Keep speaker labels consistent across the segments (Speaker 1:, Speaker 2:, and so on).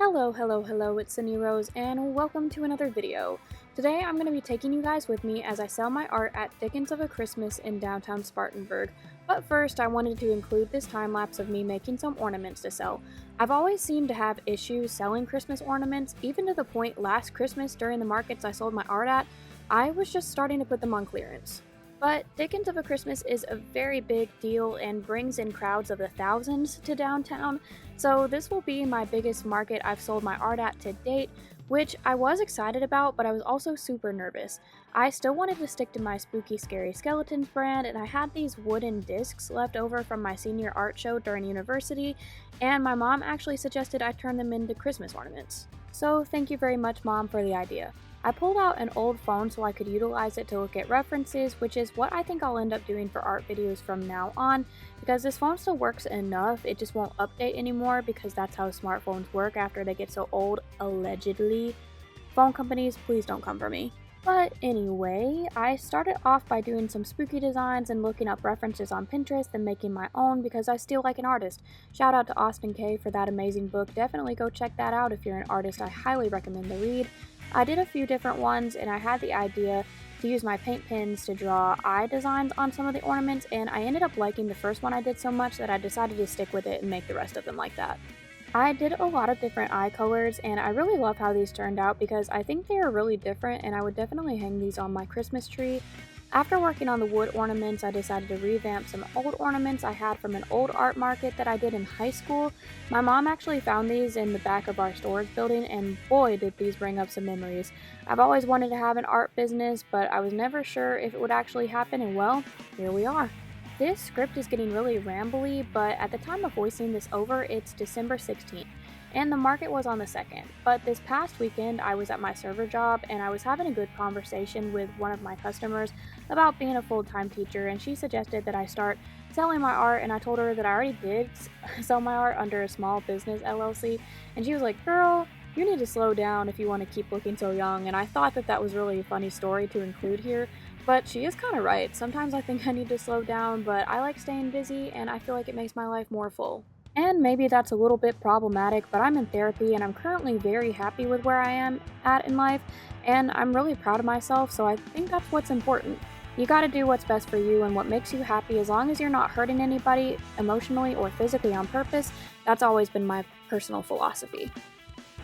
Speaker 1: Hello, it's Cindy Rose, and welcome to another video. Today I'm going to be taking you guys with me as I sell my art at Dickens of a Christmas in downtown Spartanburg. But first, I wanted to include this time-lapse of me making some ornaments to sell. I've always seemed to have issues selling Christmas ornaments, even to the point last Christmas during the markets I sold my art at, I was just starting to put them on clearance. But Dickens of a Christmas is a very big deal and brings in crowds of the thousands to downtown, so this will be my biggest market I've sold my art at to date, which I was excited about, but I was also super nervous. I still wanted to stick to my spooky scary skeletons brand, and I had these wooden discs left over from my senior art show during university, and my mom actually suggested I turn them into Christmas ornaments. So thank you very much, Mom, for the idea. I pulled out an old phone so I could utilize it to look at references, which is what I think I'll end up doing for art videos from now on, because this phone still works enough, it just won't update anymore because that's how smartphones work after they get so old, allegedly. Phone companies, please don't come for me. But anyway, I started off by doing some spooky designs and looking up references on Pinterest and making my own because I steal like an artist. Shout out to Austin K for that amazing book, definitely go check that out if you're an artist, I highly recommend the read. I did a few different ones and I had the idea to use my paint pens to draw eye designs on some of the ornaments, and I ended up liking the first one I did so much that I decided to stick with it and make the rest of them like that. I did a lot of different eye colors and I really love how these turned out because I think they are really different and I would definitely hang these on my Christmas tree. After working on the wood ornaments, I decided to revamp some old ornaments I had from an old art market that I did in high school. My mom actually found these in the back of our storage building, and boy did these bring up some memories. I've always wanted to have an art business, but I was never sure if it would actually happen, and well, here we are. This script is getting really rambly, but at the time of voicing this over, it's December 16th. And the market was on the 2nd. But this past weekend, I was at my server job and I was having a good conversation with one of my customers about being a full-time teacher, and she suggested that I start selling my art, and I told her that I already did sell my art under a small business LLC, and she was like, "Girl, you need to slow down if you want to keep looking so young," and I thought that that was really a funny story to include here, but she is kind of right. Sometimes I think I need to slow down, but I like staying busy and I feel like it makes my life more full. And maybe that's a little bit problematic, but I'm in therapy and I'm currently very happy with where I am at in life, and I'm really proud of myself, so I think that's what's important. You gotta do what's best for you and what makes you happy as long as you're not hurting anybody emotionally or physically on purpose. That's always been my personal philosophy.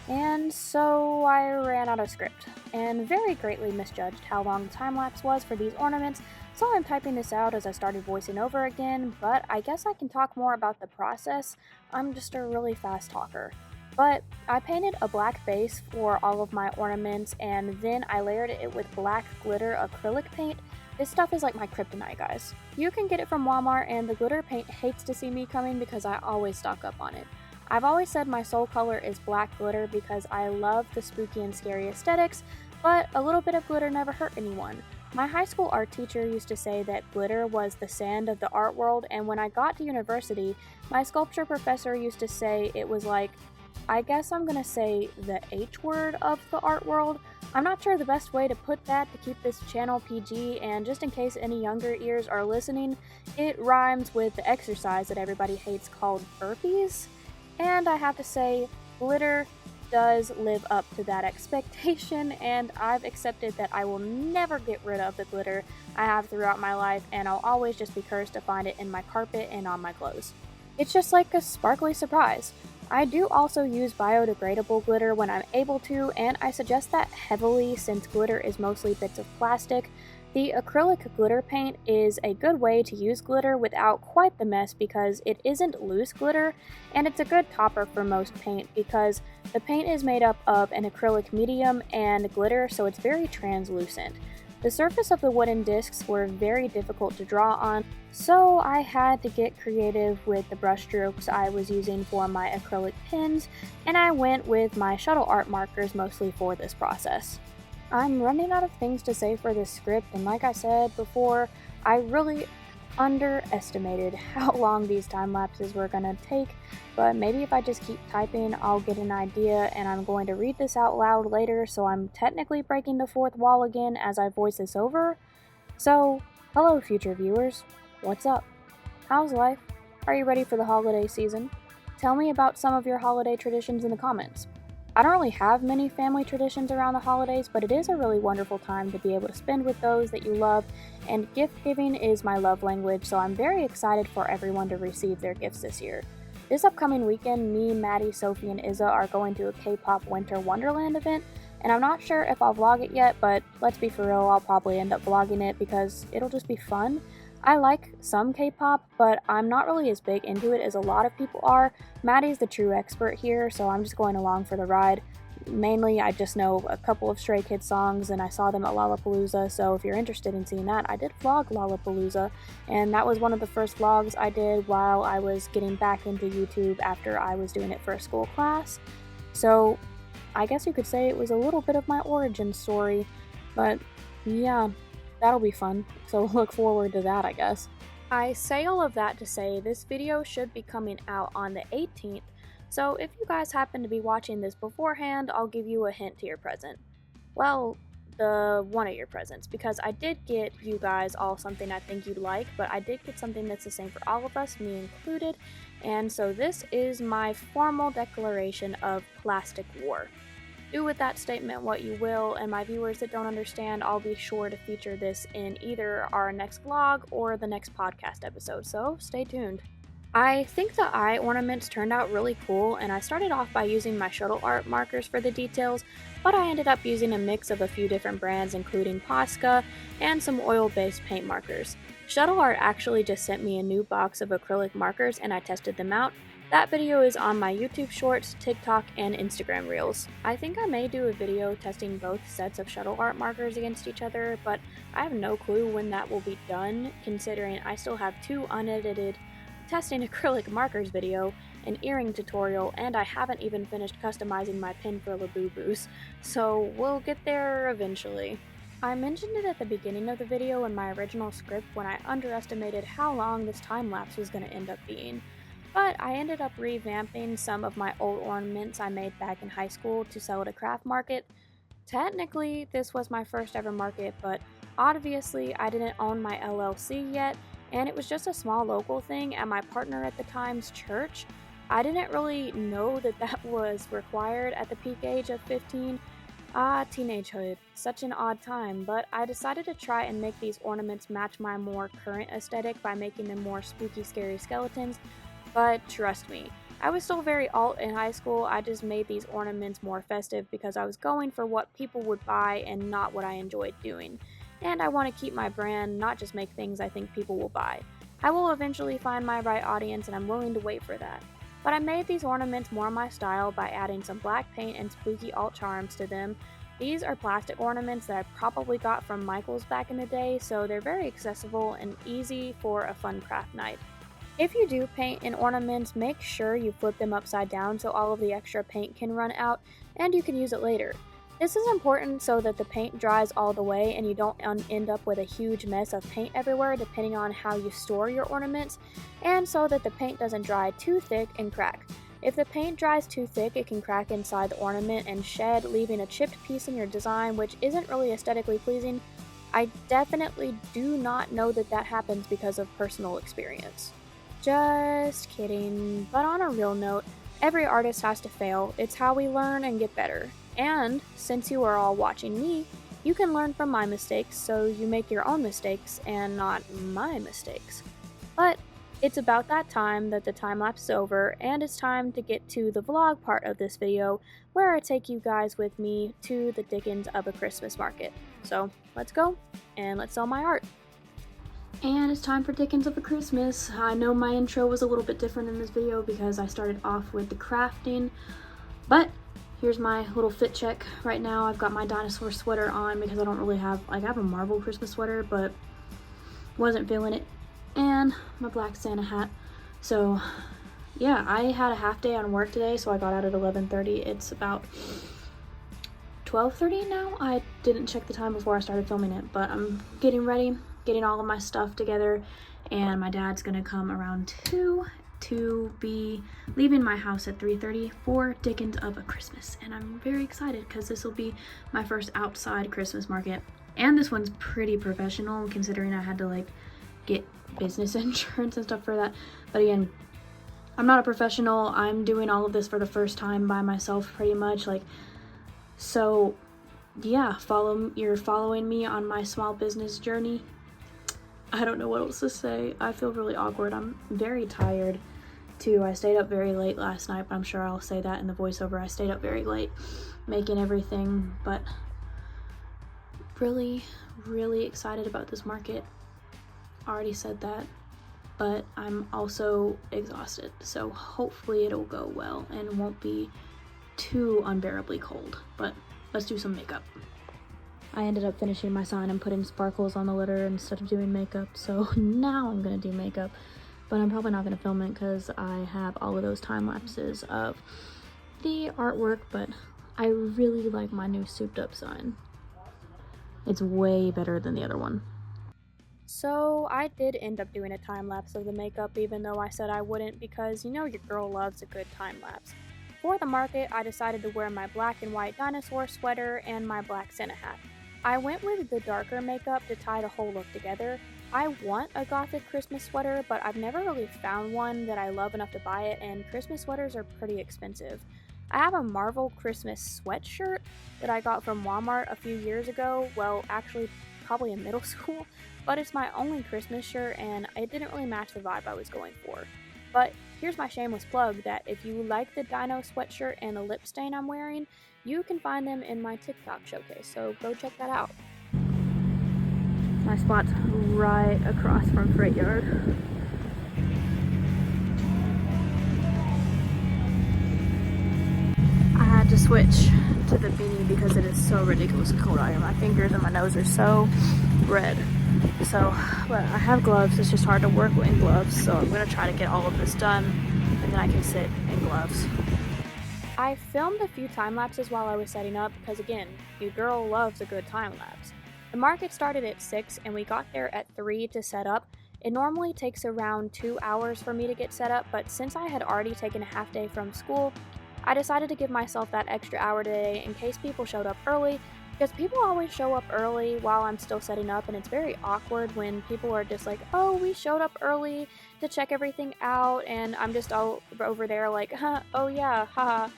Speaker 1: And so I ran out of script, and very greatly misjudged how long the time-lapse was for these ornaments, so I'm typing this out as I started voicing over again, but I guess I can talk more about the process. I'm just a really fast talker. But I painted a black base for all of my ornaments, and then I layered it with black glitter acrylic paint. This stuff is like my kryptonite, guys. You can get it from Walmart, and the glitter paint hates to see me coming because I always stock up on it. I've always said my soul color is black glitter because I love the spooky and scary aesthetics, but a little bit of glitter never hurt anyone. My high school art teacher used to say that glitter was the sand of the art world, and when I got to university, my sculpture professor used to say it was like, I guess I'm gonna say the H word of the art world. I'm not sure the best way to put that to keep this channel PG, and just in case any younger ears are listening, it rhymes with the exercise that everybody hates called burpees. And I have to say, glitter does live up to that expectation, and I've accepted that I will never get rid of the glitter I have throughout my life, and I'll always just be cursed to find it in my carpet and on my clothes. It's just like a sparkly surprise. I do also use biodegradable glitter when I'm able to, and I suggest that heavily since glitter is mostly bits of plastic. The acrylic glitter paint is a good way to use glitter without quite the mess because it isn't loose glitter, and it's a good topper for most paint because the paint is made up of an acrylic medium and glitter, so it's very translucent. The surface of the wooden discs were very difficult to draw on, so I had to get creative with the brush strokes I was using for my acrylic pens, and I went with my shuttle art markers mostly for this process. I'm running out of things to say for this script, and like I said before, I really underestimated how long these time lapses were gonna take, but maybe if I just keep typing, I'll get an idea, and I'm going to read this out loud later, so I'm technically breaking the fourth wall again as I voice this over. So, hello future viewers, what's up? How's life? Are you ready for the holiday season? Tell me about some of your holiday traditions in the comments. I don't really have many family traditions around the holidays, but it is a really wonderful time to be able to spend with those that you love, and gift giving is my love language, so I'm very excited for everyone to receive their gifts this year. This upcoming weekend, me, Maddie, Sophie, and Izza are going to a K-pop Winter Wonderland event, and I'm not sure if I'll vlog it yet, but let's be for real, I'll probably end up vlogging it because it'll just be fun. I like some K-pop, but I'm not really as big into it as a lot of people are. Maddie's the true expert here, so I'm just going along for the ride. Mainly, I just know a couple of Stray Kids songs, and I saw them at Lollapalooza, so if you're interested in seeing that, I did vlog Lollapalooza, and that was one of the first vlogs I did while I was getting back into YouTube after I was doing it for a school class. So, I guess you could say it was a little bit of my origin story, but yeah, that'll be fun, so look forward to that, I guess. I say all of that to say this video should be coming out on the 18th, so if you guys happen to be watching this beforehand, I'll give you a hint to your present. Well, one of your presents, because I did get you guys all something I think you'd like, but I did get something that's the same for all of us, me included, and so this is my formal declaration of plastic war. Do with that statement what you will, and my viewers that don't understand, I'll be sure to feature this in either our next vlog or the next podcast episode, so stay tuned. I think the eye ornaments turned out really cool, and I started off by using my shuttle art markers for the details, but I ended up using a mix of a few different brands including Posca and some oil-based paint markers. Shuttle Art actually just sent me a new box of acrylic markers and I tested them out. That video is on my YouTube Shorts, TikTok, and Instagram Reels. I think I may do a video testing both sets of shuttle art markers against each other, but I have no clue when that will be done, considering I still have 2 unedited testing acrylic markers video, an earring tutorial, and I haven't even finished customizing my pin for Labubu's, so we'll get there eventually. I mentioned it at the beginning of the video in my original script when I underestimated how long this time lapse was going to end up being. But I ended up revamping some of my old ornaments I made back in high school to sell at a craft market. Technically, this was my first ever market, but obviously I didn't own my LLC yet, and it was just a small local thing at my partner at the time's church. I didn't really know that that was required at the peak age of 15. Teenagehood. Such an odd time, but I decided to try and make these ornaments match my more current aesthetic by making them more spooky, scary skeletons. But trust me, I was still very alt in high school. I just made these ornaments more festive because I was going for what people would buy and not what I enjoyed doing. And I want to keep my brand, not just make things I think people will buy. I will eventually find my right audience and I'm willing to wait for that. But I made these ornaments more my style by adding some black paint and spooky alt charms to them. These are plastic ornaments that I probably got from Michael's back in the day, so they're very accessible and easy for a fun craft night. If you do paint in ornaments, make sure you flip them upside down so all of the extra paint can run out and you can use it later. This is important so that the paint dries all the way and you don't end up with a huge mess of paint everywhere depending on how you store your ornaments, and so that the paint doesn't dry too thick and crack. If the paint dries too thick, it can crack inside the ornament and shed, leaving a chipped piece in your design, which isn't really aesthetically pleasing. I definitely do not know that that happens because of personal experience. Just kidding, but on a real note, every artist has to fail. It's how we learn and get better. And since you are all watching me, you can learn from my mistakes so you make your own mistakes and not my mistakes. But it's about that time that the time lapse is over and it's time to get to the vlog part of this video where I take you guys with me to the Dickens of a Christmas market. So let's go and let's sell my art. And it's time for Dickens of a Christmas. I know my intro was a little bit different in this video because I started off with the crafting, but here's my little fit check. Right now I've got my dinosaur sweater on because I don't really have, I have a Marvel Christmas sweater, but wasn't feeling it, and my black Santa hat. So yeah, I had a half day on work today, so I got out at 11:30. It's about 12:30 now. I didn't check the time before I started filming it, but I'm getting ready, getting all of my stuff together, and my dad's gonna come around 2 to be leaving my house at 3:30 for Dickens of a Christmas, and I'm very excited because this will be my first outside Christmas market, and this one's pretty professional considering I had to like get business insurance and stuff for that. But again, I'm not a professional. I'm doing all of this for the first time by myself pretty much, like, so yeah, you're following me on my small business journey. I don't know what else to say. I feel really awkward. I'm very tired too. I stayed up very late last night, but I'm sure I'll say that in the voiceover. I stayed up very late making everything, but really, really excited about this market. Already said that, but I'm also exhausted, so hopefully it'll go well and won't be too unbearably cold. But let's do some makeup. I ended up finishing my sign and putting sparkles on the litter instead of doing makeup, so now I'm gonna do makeup, but I'm probably not gonna film it because I have all of those time lapses of the artwork. But I really like my new souped up sign. It's way better than the other one. So I did end up doing a time lapse of the makeup, even though I said I wouldn't, because you know your girl loves a good time lapse. For the market, I decided to wear my black and white dinosaur sweater and my black Santa hat. I went with the darker makeup to tie the whole look together. I want a gothic Christmas sweater, but I've never really found one that I love enough to buy it, and Christmas sweaters are pretty expensive. I have a Marvel Christmas sweatshirt that I got from Walmart a few years ago, well, actually probably in middle school, but it's my only Christmas shirt and it didn't really match the vibe I was going for. But here's my shameless plug that if you like the dino sweatshirt and the lip stain I'm wearing, you can find them in my TikTok showcase, so go check that out. My spot's right across from Freight Yard. I had to switch to the beanie because it is so ridiculously cold out here. My fingers and my nose are so red. So, but I have gloves. It's just hard to work in gloves, so I'm gonna try to get all of this done and then I can sit in gloves. I filmed a few time lapses while I was setting up because, again, your girl loves a good time lapse. The market started at 6 and we got there at 3 to set up. It normally takes around 2 hours for me to get set up, but since I had already taken a half day from school, I decided to give myself that extra hour today in case people showed up early, because people always show up early while I'm still setting up, and it's very awkward when people are just like, oh, we showed up early to check everything out, and I'm just all over there like, oh yeah, haha.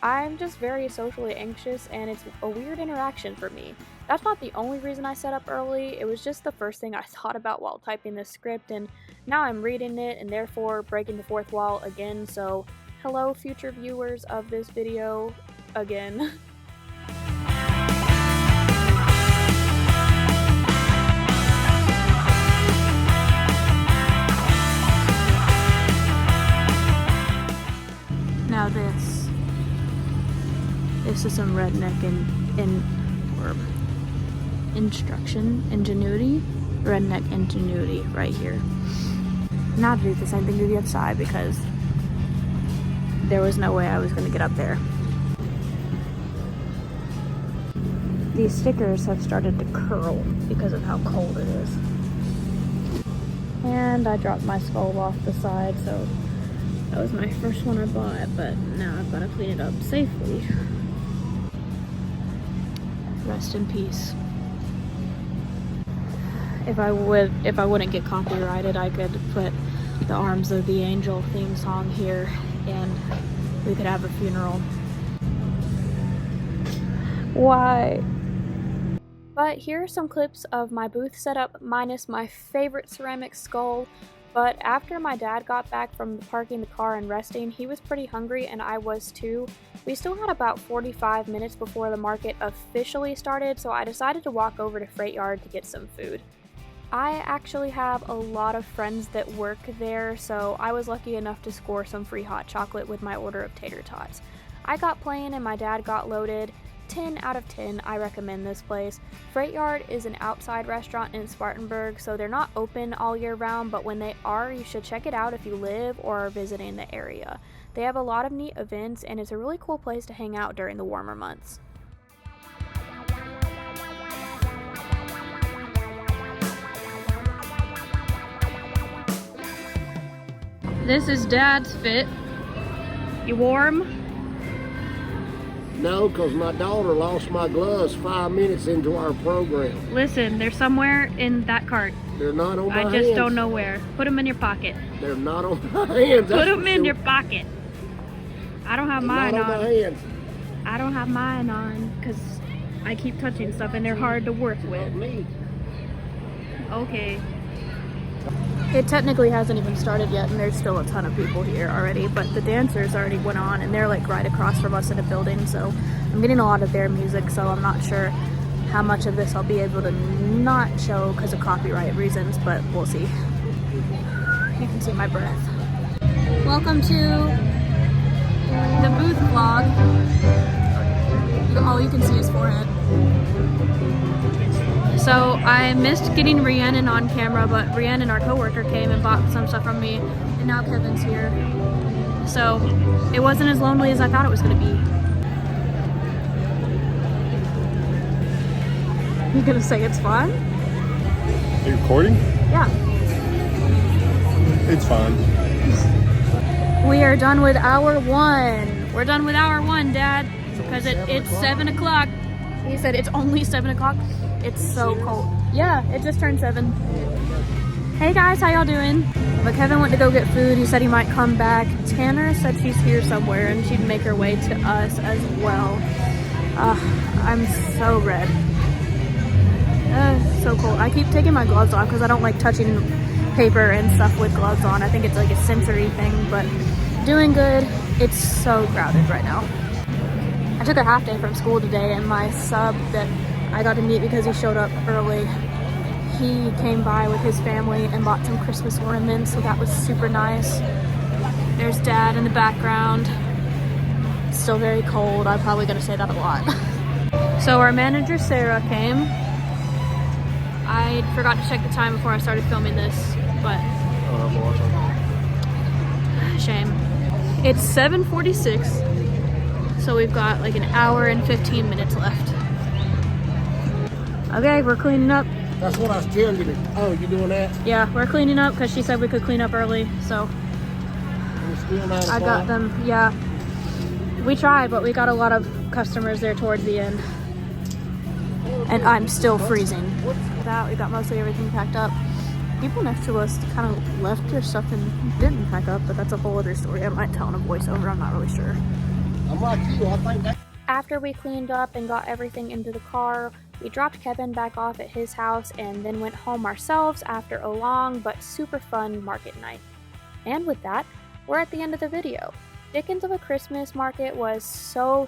Speaker 1: I'm just very socially anxious, and it's a weird interaction for me. That's not the only reason I set up early. It was just the first thing I thought about while typing this script, and now I'm reading it and therefore breaking the fourth wall again, so hello future viewers of this video again. Now this is some redneck ingenuity right here. Now to do the same thing to the other side because there was no way I was going to get up there. These stickers have started to curl because of how cold it is. And I dropped my skull off the side, so that was my first one I bought, but now I've got to clean it up safely. Rest in peace. If I wouldn't get copyrighted, I could put the Arms of the Angel theme song here and we could have a funeral. Why? But here are some clips of my booth setup minus my favorite ceramic skull. But after my dad got back from parking the car and resting, he was pretty hungry and I was too. We still had about 45 minutes before the market officially started, so I decided to walk over to Freight Yard to get some food. I actually have a lot of friends that work there, so I was lucky enough to score some free hot chocolate with my order of tater tots. I got plain and my dad got loaded. 10 out of 10, I recommend this place. Freight Yard is an outside restaurant in Spartanburg, so they're not open all year round, but when they are, you should check it out if you live or are visiting the area. They have a lot of neat events, and it's a really cool place to hang out during the warmer months. This is Dad's fit. You warm?
Speaker 2: No, because my daughter lost my gloves 5 minutes into our program.
Speaker 1: Listen, they're somewhere in that cart.
Speaker 2: They're not on my hands.
Speaker 1: I just don't know where. Put them in your pocket.
Speaker 2: They're not on my hands.
Speaker 1: Put them in your pocket. I don't have mine on.
Speaker 2: Not on my hands.
Speaker 1: I don't have mine on because I keep touching stuff and they're hard to work with.
Speaker 2: Me.
Speaker 1: Okay. It technically hasn't even started yet and there's still a ton of people here already, but the dancers already went on and they're like right across from us in a building, so I'm getting a lot of their music, so I'm not sure how much of this I'll be able to not show because of copyright reasons, but we'll see. You can see my breath. Welcome to the booth vlog. All you can see is forehead. So I missed getting Rhiannon on camera, but Rhiannon, our coworker, came and bought some stuff from me, and now Kevin's here. So it wasn't as lonely as I thought it was gonna be. You gonna say it's fun?
Speaker 3: Are you recording?
Speaker 1: Yeah.
Speaker 3: It's fine.
Speaker 1: We are done with hour one. We're done with hour one, Dad, because it's 7 o'clock. He said it's only 7 o'clock. It's so cold. Yeah, it just turned 7. Hey guys, how y'all doing? But Kevin went to go get food. He said he might come back. Tanner said she's here somewhere and she'd make her way to us as well. I'm so red. So cold. I keep taking my gloves off because I don't like touching paper and stuff with gloves on. I think it's like a sensory thing, but doing good. It's so crowded right now. I took a half day from school today and my sub that I got to meet because he showed up early, he came by with his family and bought some Christmas ornaments, so that was super nice. There's Dad in the background. It's still very cold. I'm probably gonna say that a lot. So our manager Sarah came. I forgot to check the time before I started filming this, but shame. It's 7:46, so we've got like an hour and 15 minutes left. Okay, we're cleaning up.
Speaker 2: That's what I was telling you. Oh, you doing that?
Speaker 1: Yeah, we're cleaning up because she said we could clean up early, so I got them. Yeah, we tried, but we got a lot of customers there towards the end, and I'm still freezing. That we got mostly everything packed up. People next to us kind of left their stuff and didn't pack up, but that's a whole other story. I might tell in a voiceover. I'm not really sure.
Speaker 2: I'm like you. I think that.
Speaker 1: After we cleaned up and got everything into the car, we dropped Kevin back off at his house and then went home ourselves after a long but super fun market night. And with that, we're at the end of the video. Dickens of a Christmas market was so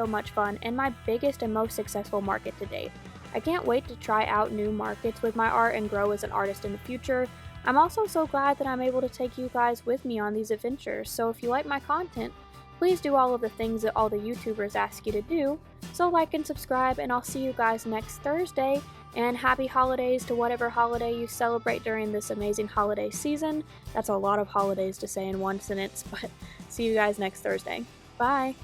Speaker 1: much fun and my biggest and most successful market to date. I can't wait to try out new markets with my art and grow as an artist in the future. I'm also so glad that I'm able to take you guys with me on these adventures, so if you like my content, please do all of the things that all the YouTubers ask you to do. So like and subscribe, and I'll see you guys next Thursday. And happy holidays to whatever holiday you celebrate during this amazing holiday season. That's a lot of holidays to say in one sentence, but see you guys next Thursday. Bye!